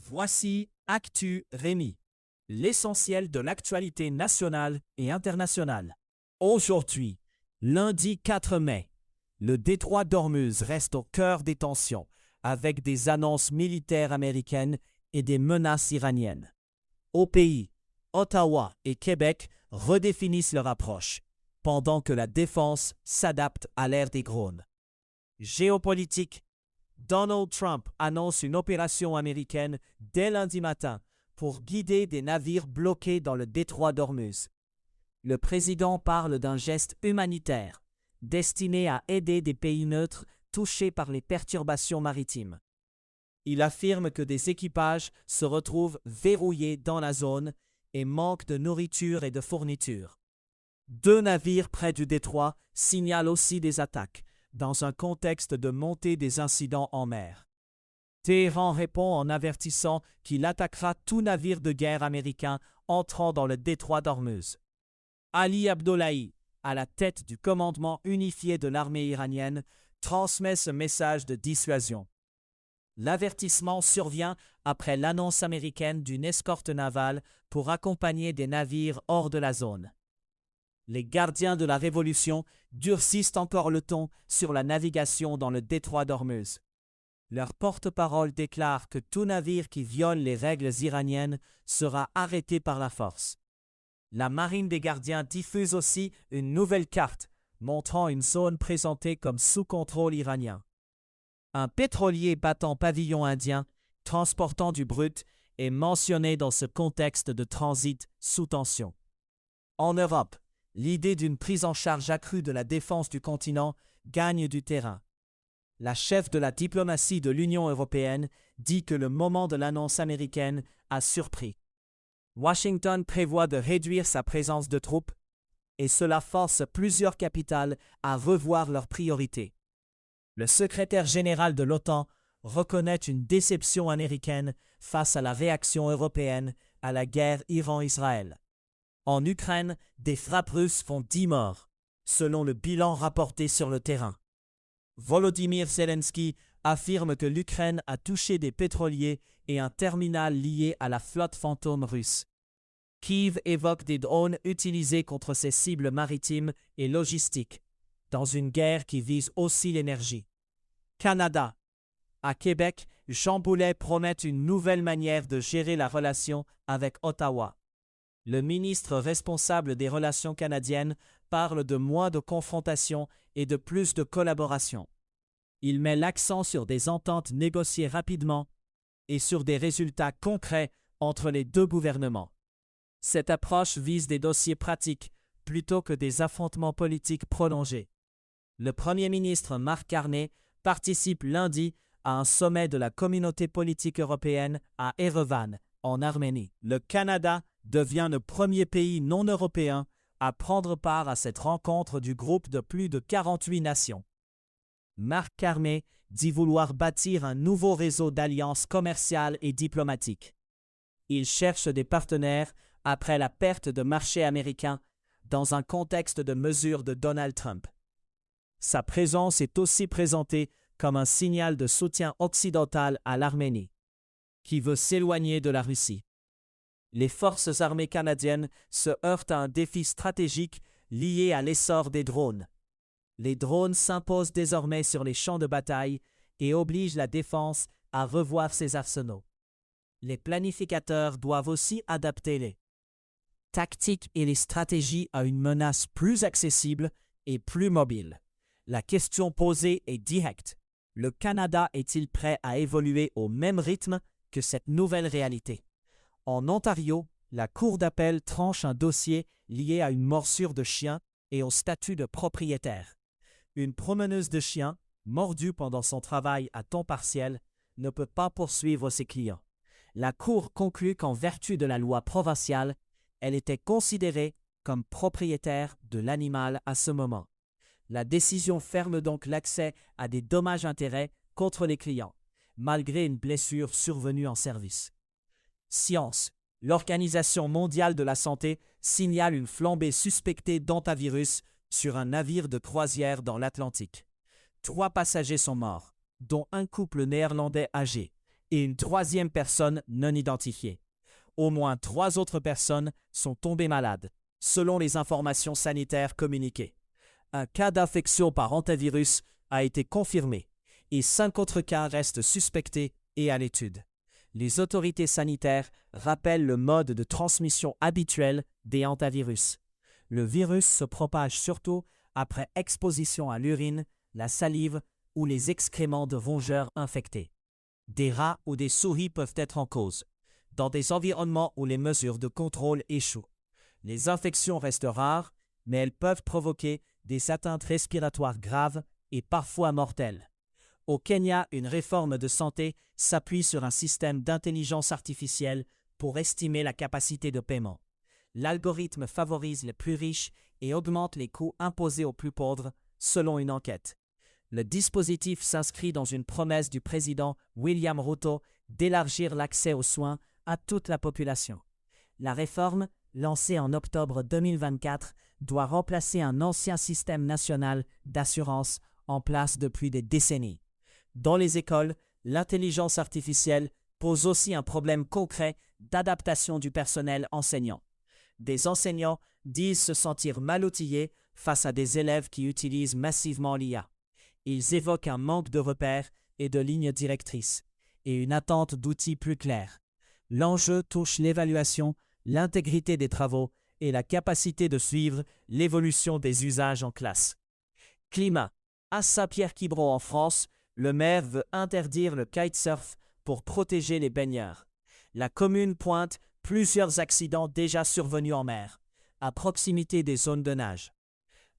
Voici Actu Rémi, l'essentiel de l'actualité nationale et internationale. Aujourd'hui, lundi 4 mai, le détroit d'Ormuz reste au cœur des tensions, avec des annonces militaires américaines et des menaces iraniennes. Au pays, Ottawa et Québec redéfinissent leur approche, pendant que la défense s'adapte à l'ère des drones. Géopolitique, Donald Trump annonce une opération américaine dès lundi matin pour guider des navires bloqués dans le détroit d'Ormuz. Le président parle d'un geste humanitaire destiné à aider des pays neutres touchés par les perturbations maritimes. Il affirme que des équipages se retrouvent verrouillés dans la zone et manquent de nourriture et de fournitures. 2 navires près du détroit signalent aussi des attaques, dans un contexte de montée des incidents en mer. Téhéran répond en avertissant qu'il attaquera tout navire de guerre américain entrant dans le détroit d'Ormuz. Ali Abdollahi, à la tête du commandement unifié de l'armée iranienne, transmet ce message de dissuasion. L'avertissement survient après l'annonce américaine d'une escorte navale pour accompagner des navires hors de la zone. Les gardiens de la Révolution durcissent encore le ton sur la navigation dans le détroit d'Ormuz. Leur porte-parole déclare que tout navire qui viole les règles iraniennes sera arrêté par la force. La marine des gardiens diffuse aussi une nouvelle carte montrant une zone présentée comme sous contrôle iranien. Un pétrolier battant pavillon indien, transportant du brut, est mentionné dans ce contexte de transit sous tension. En Europe, l'idée d'une prise en charge accrue de la défense du continent gagne du terrain. La chef de la diplomatie de l'Union européenne dit que le moment de l'annonce américaine a surpris. Washington prévoit de réduire sa présence de troupes et cela force plusieurs capitales à revoir leurs priorités. Le secrétaire général de l'OTAN reconnaît une déception américaine face à la réaction européenne à la guerre Iran-Israël. En Ukraine, des frappes russes font 10 morts, selon le bilan rapporté sur le terrain. Volodymyr Zelensky affirme que l'Ukraine a touché des pétroliers et un terminal lié à la flotte fantôme russe. Kiev évoque des drones utilisés contre ses cibles maritimes et logistiques, dans une guerre qui vise aussi l'énergie. Canada. À Québec, Jean Boulet promet une nouvelle manière de gérer la relation avec Ottawa. Le ministre responsable des relations canadiennes parle de moins de confrontation et de plus de collaboration. Il met l'accent sur des ententes négociées rapidement et sur des résultats concrets entre les 2 gouvernements. Cette approche vise des dossiers pratiques plutôt que des affrontements politiques prolongés. Le premier ministre Mark Carney participe lundi à un sommet de la communauté politique européenne à Erevan, en Arménie. Le Canada devient le premier pays non européen à prendre part à cette rencontre du groupe de plus de 48 nations. Mark Carney dit vouloir bâtir un nouveau réseau d'alliances commerciales et diplomatiques. Il cherche des partenaires après la perte de marché américain dans un contexte de mesures de Donald Trump. Sa présence est aussi présentée comme un signal de soutien occidental à l'Arménie, qui veut s'éloigner de la Russie. Les forces armées canadiennes se heurtent à un défi stratégique lié à l'essor des drones. Les drones s'imposent désormais sur les champs de bataille et obligent la défense à revoir ses arsenaux. Les planificateurs doivent aussi adapter les tactiques et les stratégies à une menace plus accessible et plus mobile. La question posée est directe. Le Canada est-il prêt à évoluer au même rythme que cette nouvelle réalité? En Ontario, la Cour d'appel tranche un dossier lié à une morsure de chien et au statut de propriétaire. Une promeneuse de chiens, mordue pendant son travail à temps partiel, ne peut pas poursuivre ses clients. La Cour conclut qu'en vertu de la loi provinciale, elle était considérée comme propriétaire de l'animal à ce moment. La décision ferme donc l'accès à des dommages-intérêts contre les clients, malgré une blessure survenue en service. Science. L'Organisation mondiale de la santé signale une flambée suspectée d'hantavirus sur un navire de croisière dans l'Atlantique. 3 passagers sont morts, dont un couple néerlandais âgé. et une troisième personne non identifiée. Au moins 3 autres personnes sont tombées malades, selon les informations sanitaires communiquées. Un cas d'infection par hantavirus a été confirmé et 5 autres cas restent suspectés et à l'étude. Les autorités sanitaires rappellent le mode de transmission habituel des hantavirus. Le virus se propage surtout après exposition à l'urine, la salive ou les excréments de rongeurs infectés. Des rats ou des souris peuvent être en cause, dans des environnements où les mesures de contrôle échouent. Les infections restent rares, mais elles peuvent provoquer des atteintes respiratoires graves et parfois mortelles. Au Kenya, une réforme de santé s'appuie sur un système d'intelligence artificielle pour estimer la capacité de paiement. L'algorithme favorise les plus riches et augmente les coûts imposés aux plus pauvres, selon une enquête. Le dispositif s'inscrit dans une promesse du président William Ruto d'élargir l'accès aux soins à toute la population. La réforme, lancée en octobre 2024, doit remplacer un ancien système national d'assurance en place depuis des décennies. Dans les écoles, l'intelligence artificielle pose aussi un problème concret d'adaptation du personnel enseignant. Des enseignants disent se sentir mal outillés face à des élèves qui utilisent massivement l'IA. Ils évoquent un manque de repères et de lignes directrices, et une attente d'outils plus clairs. L'enjeu touche l'évaluation, l'intégrité des travaux et la capacité de suivre l'évolution des usages en classe. Climat. À Saint-Pierre-Quiberon en France, le maire veut interdire le kitesurf pour protéger les baigneurs. La commune pointe plusieurs accidents déjà survenus en mer, à proximité des zones de nage.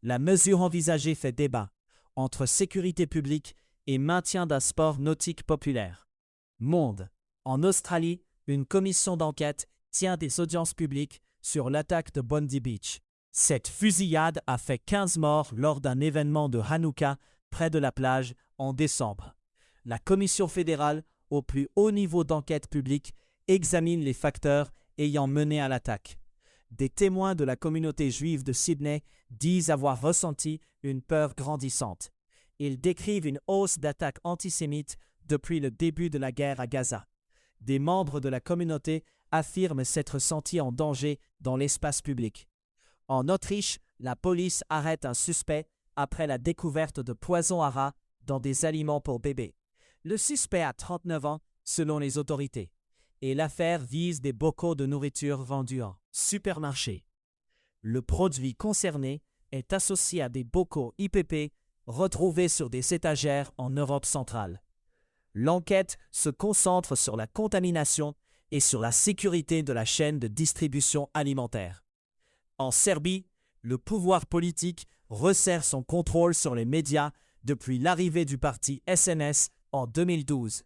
La mesure envisagée fait débat entre sécurité publique et maintien d'un sport nautique populaire. Monde. En Australie, une commission d'enquête tient des audiences publiques sur l'attaque de Bondi Beach. Cette fusillade a fait 15 morts lors d'un événement de Hanouka près de la plage en décembre. La commission fédérale, au plus haut niveau d'enquête publique, examine les facteurs ayant mené à l'attaque. Des témoins de la communauté juive de Sydney disent avoir ressenti une peur grandissante. Ils décrivent une hausse d'attaques antisémites depuis le début de la guerre à Gaza. Des membres de la communauté affirment s'être sentis en danger dans l'espace public. En Autriche, la police arrête un suspect après la découverte de poisons à rats dans des aliments pour bébés. Le suspect a 39 ans, selon les autorités, et l'affaire vise des bocaux de nourriture vendus en supermarché. Le produit concerné est associé à des bocaux IPP retrouvés sur des étagères en Europe centrale. L'enquête se concentre sur la contamination et sur la sécurité de la chaîne de distribution alimentaire. En Serbie, le pouvoir politique resserre son contrôle sur les médias depuis l'arrivée du parti SNS en 2012.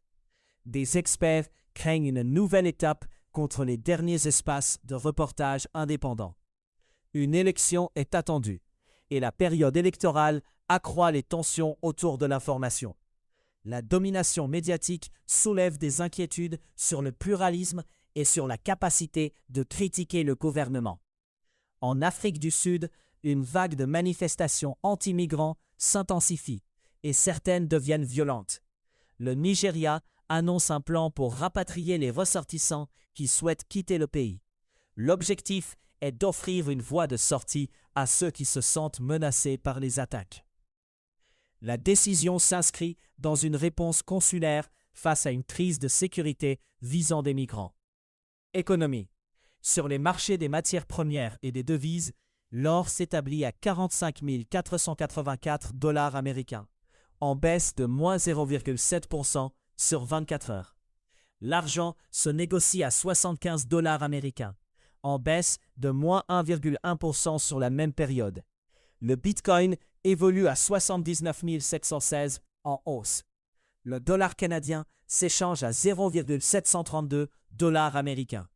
Des experts craignent une nouvelle étape contre les derniers espaces de reportage indépendants. Une élection est attendue et la période électorale accroît les tensions autour de l'information. La domination médiatique soulève des inquiétudes sur le pluralisme et sur la capacité de critiquer le gouvernement. En Afrique du Sud, une vague de manifestations anti-migrants s'intensifie et certaines deviennent violentes. Le Nigeria annonce un plan pour rapatrier les ressortissants qui souhaitent quitter le pays. L'objectif est d'offrir une voie de sortie à ceux qui se sentent menacés par les attaques. La décision s'inscrit dans une réponse consulaire face à une crise de sécurité visant des migrants. Économie. Sur les marchés des matières premières et des devises, l'or s'établit à 45 484 $ américains, en baisse de moins 0,7% sur 24 heures. L'argent se négocie à 75 $ américains, en baisse de moins 1,1% sur la même période. Le Bitcoin évolue à 79 716 en hausse. Le dollar canadien s'échange à 0,732 $ américains.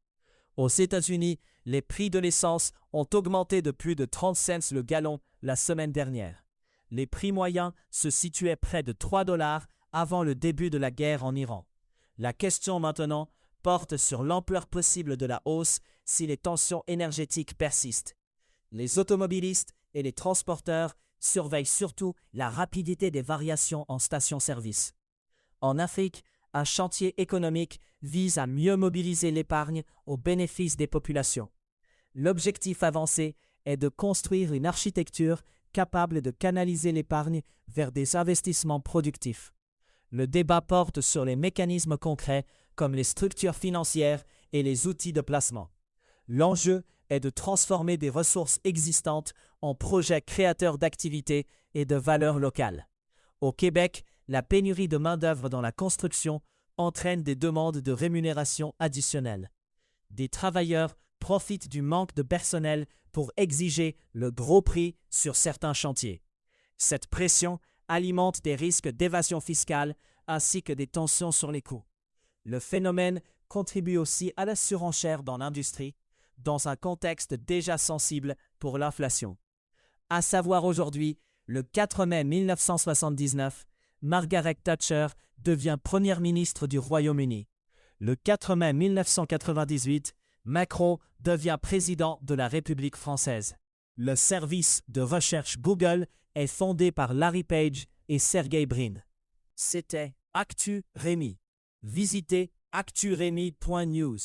Aux États-Unis, les prix de l'essence ont augmenté de plus de 30 cents le gallon la semaine dernière. Les prix moyens se situaient près de 3 $ avant le début de la guerre en Iran. La question maintenant porte sur l'ampleur possible de la hausse si les tensions énergétiques persistent. Les automobilistes et les transporteurs surveillent surtout la rapidité des variations en station-service. En Afrique, un chantier économique vise à mieux mobiliser l'épargne au bénéfice des populations. L'objectif avancé est de construire une architecture capable de canaliser l'épargne vers des investissements productifs. Le débat porte sur les mécanismes concrets comme les structures financières et les outils de placement. L'enjeu est de transformer des ressources existantes en projets créateurs d'activités et de valeurs locales. Au Québec, la pénurie de main-d'œuvre dans la construction entraîne des demandes de rémunération additionnelles. Des travailleurs profitent du manque de personnel pour exiger le gros prix sur certains chantiers. Cette pression alimente des risques d'évasion fiscale ainsi que des tensions sur les coûts. Le phénomène contribue aussi à la surenchère dans l'industrie, dans un contexte déjà sensible pour l'inflation. À savoir aujourd'hui, le 4 mai 1979, Margaret Thatcher devient première ministre du Royaume-Uni. Le 4 mai 1998, Macron devient président de la République française. Le service de recherche Google est fondé par Larry Page et Sergey Brin. C'était Actu Rémi. Visitez acturemi.news.